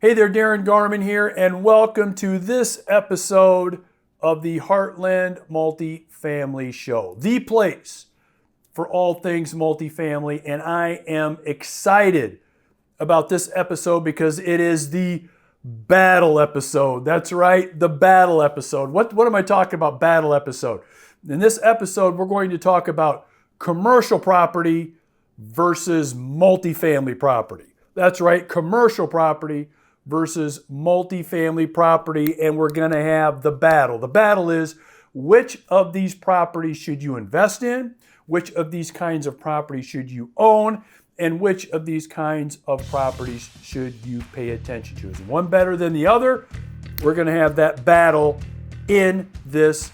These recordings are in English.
Hey there, Darren Garman here, and welcome to this episode of the Heartland Multifamily Show, the place for all things multifamily. And I am excited about this episode because it is the battle episode. That's right, the battle episode. What am I talking about, battle episode? In this episode, we're going to talk about commercial property versus multifamily property. That's right, commercial property versus multifamily property, and we're going to have the battle. The battle is, which of these properties should you invest in? Which of these kinds of properties should you own? And which of these kinds of properties should you pay attention to? Is one better than the other? We're going to have that battle in this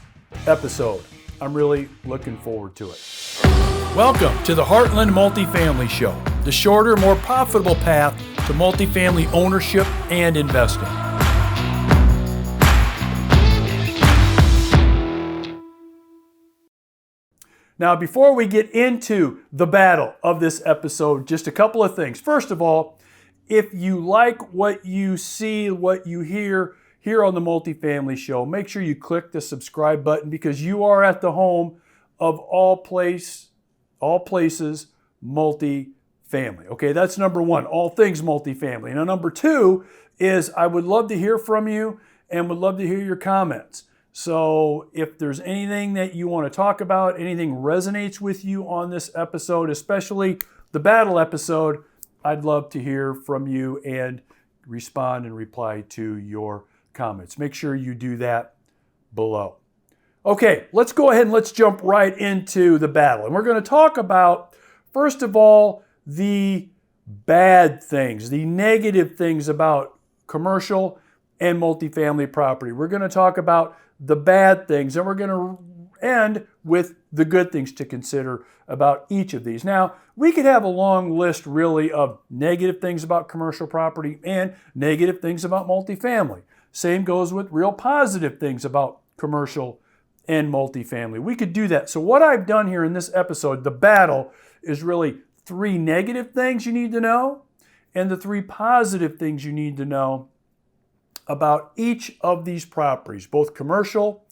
episode. I'm really looking forward to it. Welcome to the Heartland Multifamily Show, the shorter, more profitable path to multifamily ownership and investing. Now, before we get into the battle of this episode, just a couple of things. First of all, if you like what you see, what you hear here on the Multifamily Show, make sure you click the subscribe button because you are at the home of all places multifamily. Okay, that's number one, all things multifamily. Now, number two is I would love to hear from you and would love to hear your comments. So if there's anything that you want to talk about, anything resonates with you on this episode, especially the battle episode, I'd love to hear from you and respond and reply to your comments. Make sure you do that below. Okay, let's go ahead and let's jump right into the battle. And we're going to talk about, first of all, the bad things, the negative things about commercial and multifamily property. We're going to talk about the bad things, and we're going to end with the good things to consider about each of these. Now, we could have a long list really of negative things about commercial property and negative things about multifamily. Same goes with real positive things about commercial and multifamily. We could do that. So what I've done here in this episode, the battle, is really 3 negative things you need to know and the 3 positive things you need to know about each of these properties, both commercial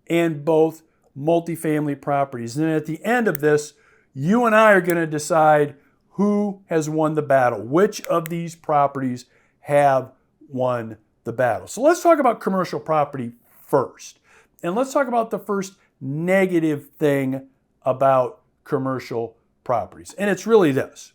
and both multifamily properties. And then at the end of this, you and I are going to decide who has won the battle, which of these properties have won the battle. So let's talk about commercial property first. And let's talk about the first negative thing about commercial properties. And it's really this.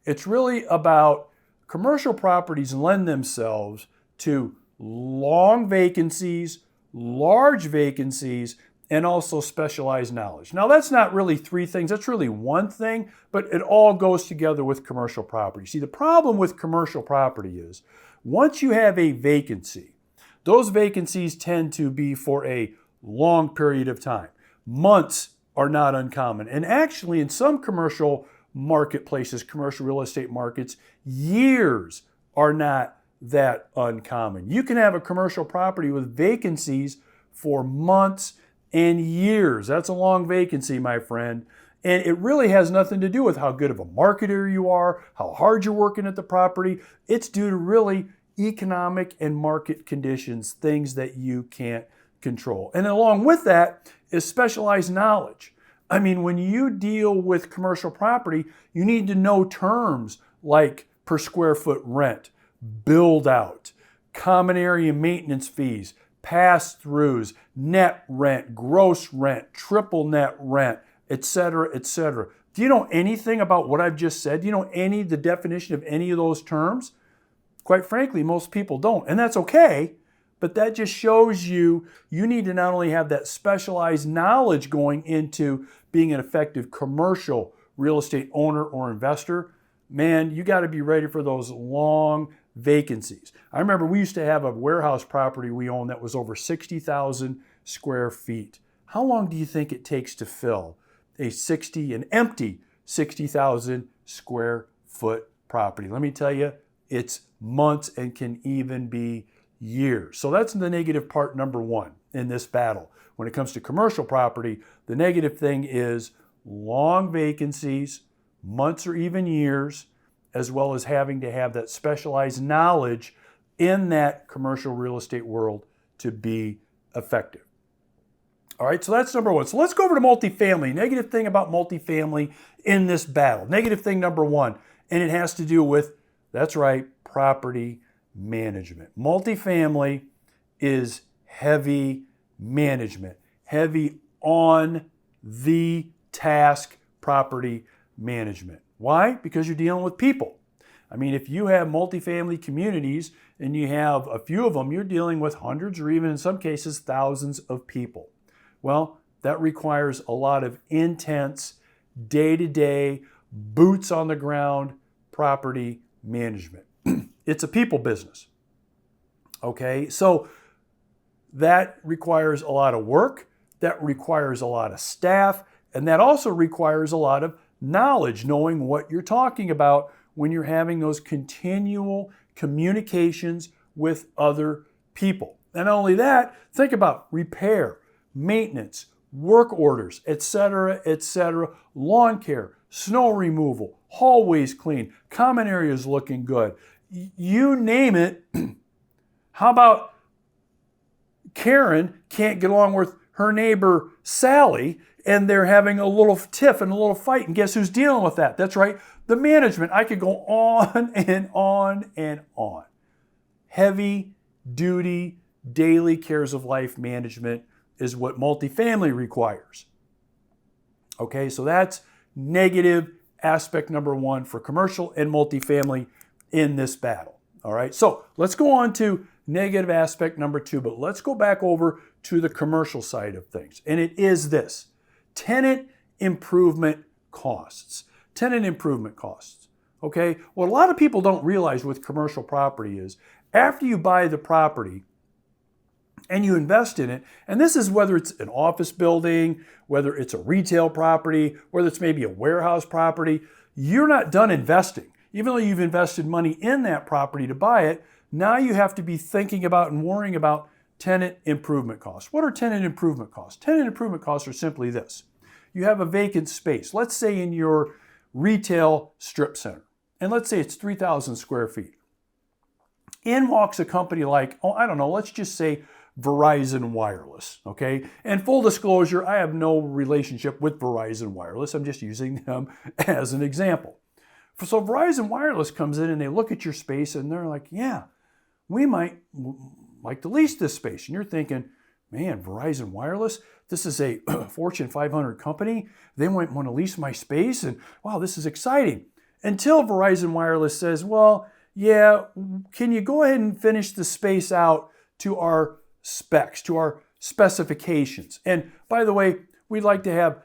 It's really about commercial properties lend themselves to long vacancies, large vacancies, and also specialized knowledge. Now, that's not really 3 things. That's really one thing, but it all goes together with commercial property. See, the problem with commercial property is once you have a vacancy, those vacancies tend to be for a long period of time. Months are not uncommon. And actually, in some commercial marketplaces, commercial real estate markets, years are not that uncommon. You can have a commercial property with vacancies for months and years. That's a long vacancy, my friend. And it really has nothing to do with how good of a marketer you are, how hard you're working at the property. It's due to really economic and market conditions, things that you can't control. And along with that is specialized knowledge. I mean, when you deal with commercial property, you need to know terms like per square foot rent, build out, common area maintenance fees, pass-throughs, net rent, gross rent, triple net rent, etc., etc. Do you know anything about what I've just said? Do you know the definition of any of those terms? Quite frankly, most people don't, and that's okay. But that just shows you need to not only have that specialized knowledge going into being an effective commercial real estate owner or investor. Man, you got to be ready for those long vacancies. I remember we used to have a warehouse property we owned that was over 60,000 square feet. How long do you think it takes to fill an empty 60,000 square foot property? Let me tell you, it's months and can even be years. So that's the negative part number 1 in this battle. When it comes to commercial property, the negative thing is long vacancies, months or even years, as well as having to have that specialized knowledge in that commercial real estate world to be effective. All right, so that's number one. So let's go over to multifamily. Negative thing about multifamily in this battle. Negative thing number one, and it has to do with, that's right, property management. Multifamily is heavy management, heavy on the task property management. Why? Because you're dealing with people. I mean, if you have multifamily communities and you have a few of them, you're dealing with hundreds or even in some cases thousands of people. Well, that requires a lot of intense, day-to-day, boots on the ground property management. It's a people business. Okay, so that requires a lot of work, that requires a lot of staff, and that also requires a lot of knowledge, knowing what you're talking about when you're having those continual communications with other people. And not only that, think about repair, maintenance, work orders, etc., lawn care, snow removal, hallways clean, common areas looking good. You name it. How about Karen can't get along with her neighbor Sally and they're having a little tiff and a little fight, and guess who's dealing with that? That's right, the management. I could go on and on and on. Heavy duty, daily cares of life management is what multifamily requires. Okay, so that's negative aspect number one for commercial and multifamily in this battle. All right, so let's go on to negative aspect number two, but let's go back over to the commercial side of things. And it is this: tenant improvement costs. Tenant improvement costs. Okay, what a lot of people don't realize with commercial property is after you buy the property and you invest in it, and this is whether it's an office building, whether it's a retail property, whether it's maybe a warehouse property, you're not done investing. Even though you've invested money in that property to buy it, now you have to be thinking about and worrying about tenant improvement costs. What are tenant improvement costs? Tenant improvement costs are simply this. You have a vacant space, let's say in your retail strip center, and let's say it's 3,000 square feet. In walks a company like, let's just say Verizon Wireless, okay? And full disclosure, I have no relationship with Verizon Wireless. I'm just using them as an example. So Verizon Wireless comes in and they look at your space and they're like, yeah, we might like to lease this space. And you're thinking, man, Verizon Wireless, this is a Fortune 500 company. They might want to lease my space, and wow, this is exciting. Until Verizon Wireless says, well, yeah, can you go ahead and finish the space out to our specs, to our specifications? And by the way, we'd like to have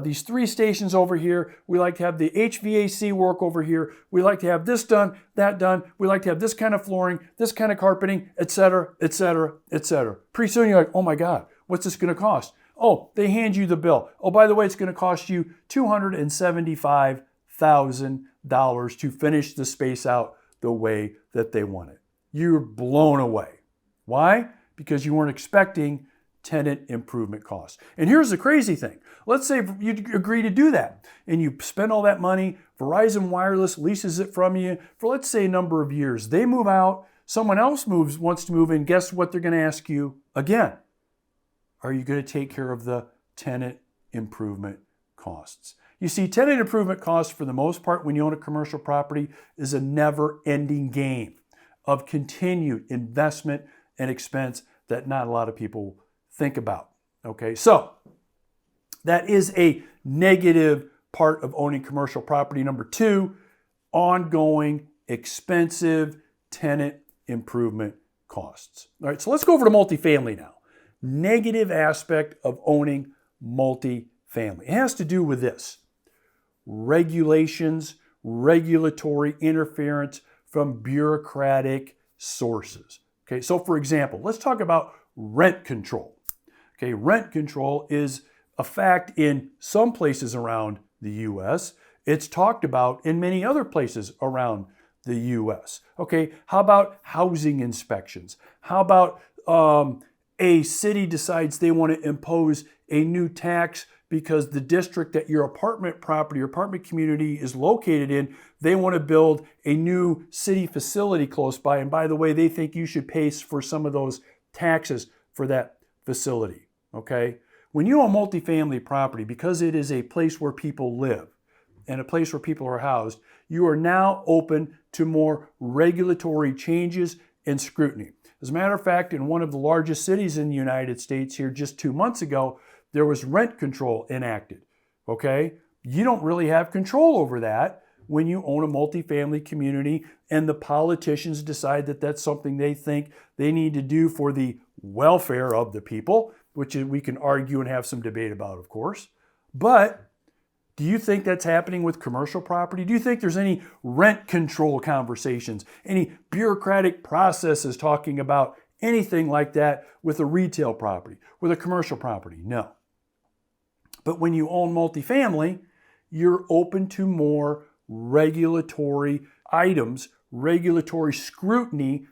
these 3 stations over here. We like to have the HVAC work over here. We like to have this done, that done. We like to have this kind of flooring, this kind of carpeting, etc., etc., etc. Pretty soon you're like, oh my God, what's this going to cost? Oh, they hand you the bill. Oh, by the way, it's going to cost you $275,000 to finish the space out the way that they want it. You're blown away. Why? Because you weren't expecting tenant improvement costs. And here's the crazy thing. Let's say you agree to do that and you spend all that money. Verizon Wireless leases it from you for, let's say, a number of years. They move out. Someone else wants to move in. Guess what they're going to ask you again? Are you going to take care of the tenant improvement costs? You see, tenant improvement costs, for the most part, when you own a commercial property, is a never-ending game of continued investment and expense that not a lot of people think about. Okay, so that is a negative part of owning commercial property. Number two, ongoing expensive tenant improvement costs. All right, so let's go over to multifamily now. Negative aspect of owning multifamily. It has to do with this: regulations, regulatory interference from bureaucratic sources. Okay, so for example, let's talk about rent control. Okay, rent control is a fact in some places around the U.S. It's talked about in many other places around the U.S. Okay, how about housing inspections? How about a city decides they want to impose a new tax because the district that your apartment property, your apartment community is located in, they want to build a new city facility close by. And by the way, they think you should pay for some of those taxes for that facility, okay? When you own multifamily property, because it is a place where people live and a place where people are housed, you are now open to more regulatory changes and scrutiny. As a matter of fact, in one of the largest cities in the United States here just 2 months ago, there was rent control enacted, okay? You don't really have control over that when you own a multifamily community and the politicians decide that that's something they think they need to do for the welfare of the people, which we can argue and have some debate about, of course. But do you think that's happening with commercial property? Do you think there's any rent control conversations, any bureaucratic processes talking about anything like that with a retail property, with a commercial property? No. But when you own multifamily, you're open to more regulatory items, regulatory scrutiny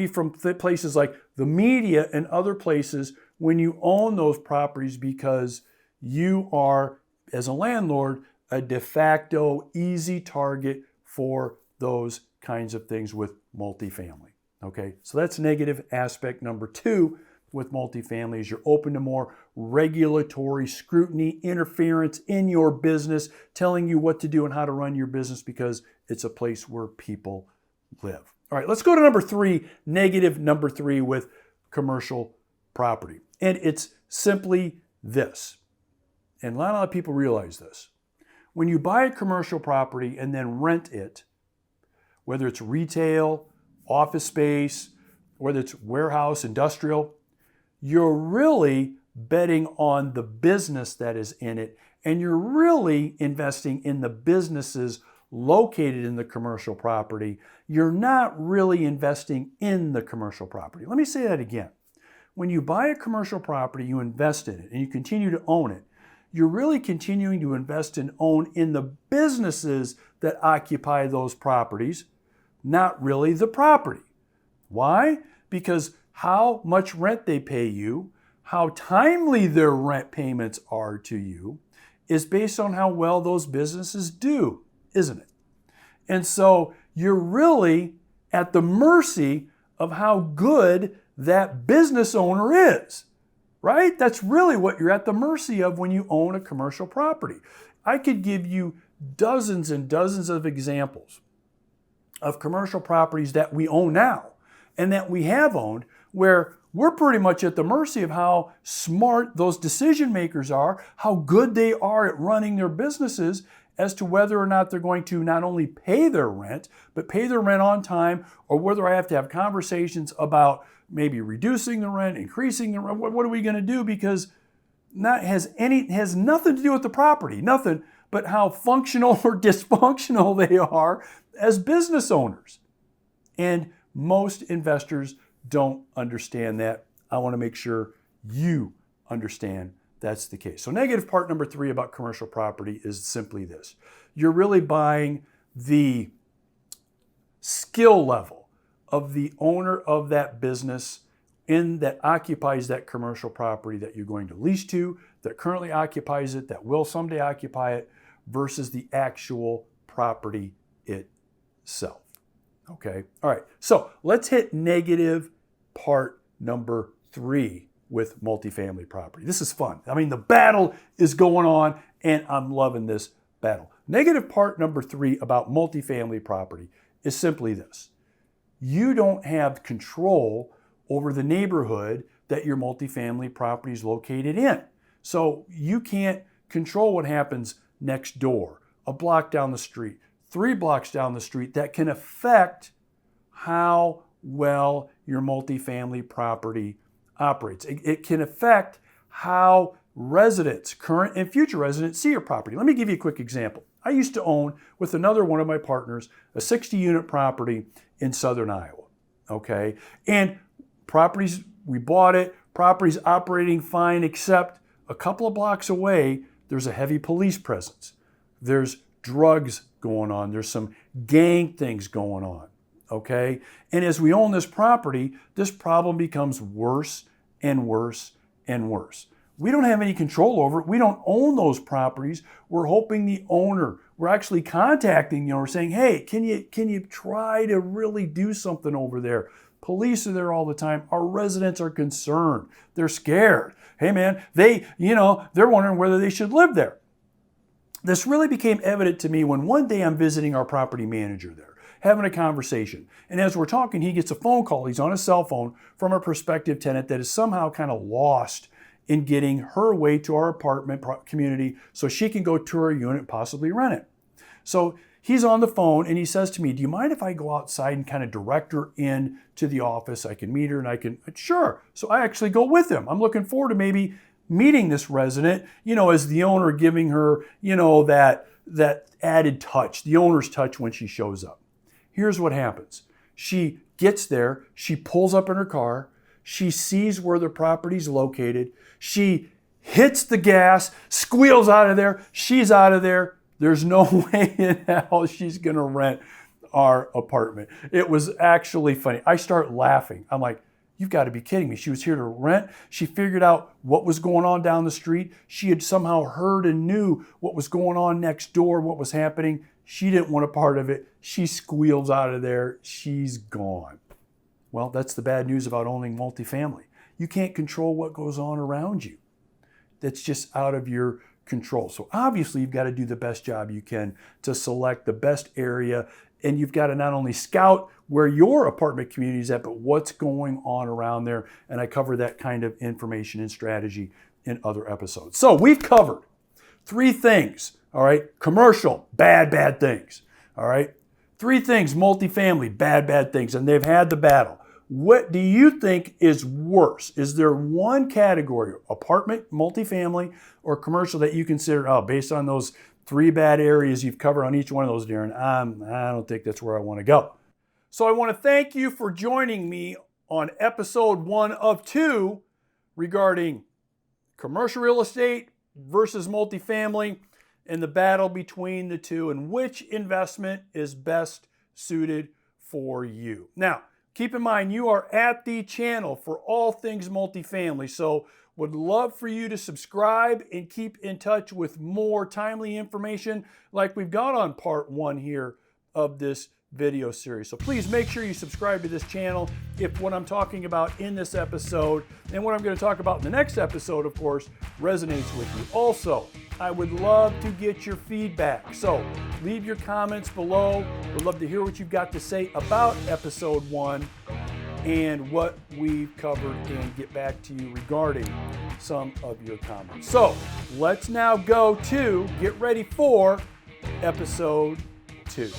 from places like the media and other places when you own those properties, because you are, as a landlord, a de facto easy target for those kinds of things with multifamily. Okay, so that's negative aspect number 2 with multifamily, is you're open to more regulatory scrutiny, interference in your business, telling you what to do and how to run your business because it's a place where people live. All right, let's go to number 3, negative number 3 with commercial property. And it's simply this. And not a lot of people realize this. When you buy a commercial property and then rent it, whether it's retail, office space, whether it's warehouse, industrial, you're really betting on the business that is in it, and you're really investing in the businesses located in the commercial property. You're not really investing in the commercial property. Let me say that again. When you buy a commercial property, you invest in it and you continue to own it. You're really continuing to invest and own in the businesses that occupy those properties, not really the property. Why? Because how much rent they pay you, how timely their rent payments are to you, is based on how well those businesses do, isn't it? And so you're really at the mercy of how good that business owner is, right? That's really what you're at the mercy of when you own a commercial property. I could give you dozens and dozens of examples of commercial properties that we own now and that we have owned where we're pretty much at the mercy of how smart those decision makers are, how good they are at running their businesses as to whether or not they're going to not only pay their rent, but pay their rent on time, or whether I have to have conversations about maybe reducing the rent, increasing the rent. What are we going to do? Because has nothing to do with the property, nothing, but how functional or dysfunctional they are as business owners. And most investors don't understand that. I want to make sure you understand that's the case. So negative part number 3 about commercial property is simply this. You're really buying the skill level of the owner of that business that occupies that commercial property that you're going to lease to, that currently occupies it, that will someday occupy it, versus the actual property itself. Okay, all right, so let's hit negative part number 3 with multifamily property. This is fun. I mean, the battle is going on and I'm loving this battle. Negative part number 3 about multifamily property is simply this. You don't have control over the neighborhood that your multifamily property is located in. So you can't control what happens next door, a block down the street, 3 blocks down the street, that can affect how well your multifamily property operates. It can affect how residents, current and future residents, see your property. Let me give you a quick example. I used to own, with another one of my partners, a 60-unit property in southern Iowa, okay? And properties, we bought it, property's operating fine, except a couple of blocks away, there's a heavy police presence. There's drugs going on. There's some gang things going on, okay? And as we own this property, this problem becomes worse and worse and worse. We don't have any control over it. We don't own those properties. We're hoping the owner, we're actually contacting the owner saying, hey, can you try to really do something over there? Police are there all the time. Our residents are concerned. They're scared. Hey man, they're wondering whether they should live there. This really became evident to me when one day I'm visiting our property manager there, having a conversation. And as we're talking, he gets a phone call. He's on his cell phone from a prospective tenant that is somehow kind of lost in getting her way to our apartment community so she can go tour a unit and possibly rent it. So he's on the phone and he says to me, do you mind if I go outside and kind of direct her in to the office? I can meet her and I can, sure. So I actually go with him. I'm looking forward to maybe meeting this resident, as the owner, giving her, that added touch, the owner's touch when she shows up. Here's what happens. She gets there, she pulls up in her car, she sees where the property's located, she hits the gas, squeals out of there, she's out of there. There's no way in hell she's gonna rent our apartment. It was actually funny. I start laughing. I'm like, you've got to be kidding me. She was here to rent. She figured out what was going on down the street. She had somehow heard and knew what was going on next door, what was happening. She didn't want a part of it. She squeals out of there. She's gone. Well, that's the bad news about owning multifamily. You can't control what goes on around you. That's just out of your control. So obviously you've got to do the best job you can to select the best area, and you've got to not only scout where your apartment community is at, but what's going on around there. And I cover that kind of information and strategy in other episodes. So we've covered 3 things, all right? Commercial, bad things, all right? 3 things, multifamily, bad things, and they've had the battle. What do you think is worse? Is there one category, apartment, multifamily, or commercial, that you consider, based on those 3 bad areas you've covered on each one of those, Darren, I don't think that's where I want to go. So I want to thank you for joining me on episode 1 of 2 regarding commercial real estate versus multifamily and the battle between the two and which investment is best suited for you. Now, keep in mind, you are at the channel for all things multifamily, so would love for you to subscribe and keep in touch with more timely information like we've got on part 1 here of this video series. So please make sure you subscribe to this channel if what I'm talking about in this episode and what I'm going to talk about in the next episode, of course, resonates with you. Also, I would love to get your feedback. So leave your comments below. We'd love to hear what you've got to say about episode 1 and what we've covered and get back to you regarding some of your comments. So let's now go to get ready for episode 2.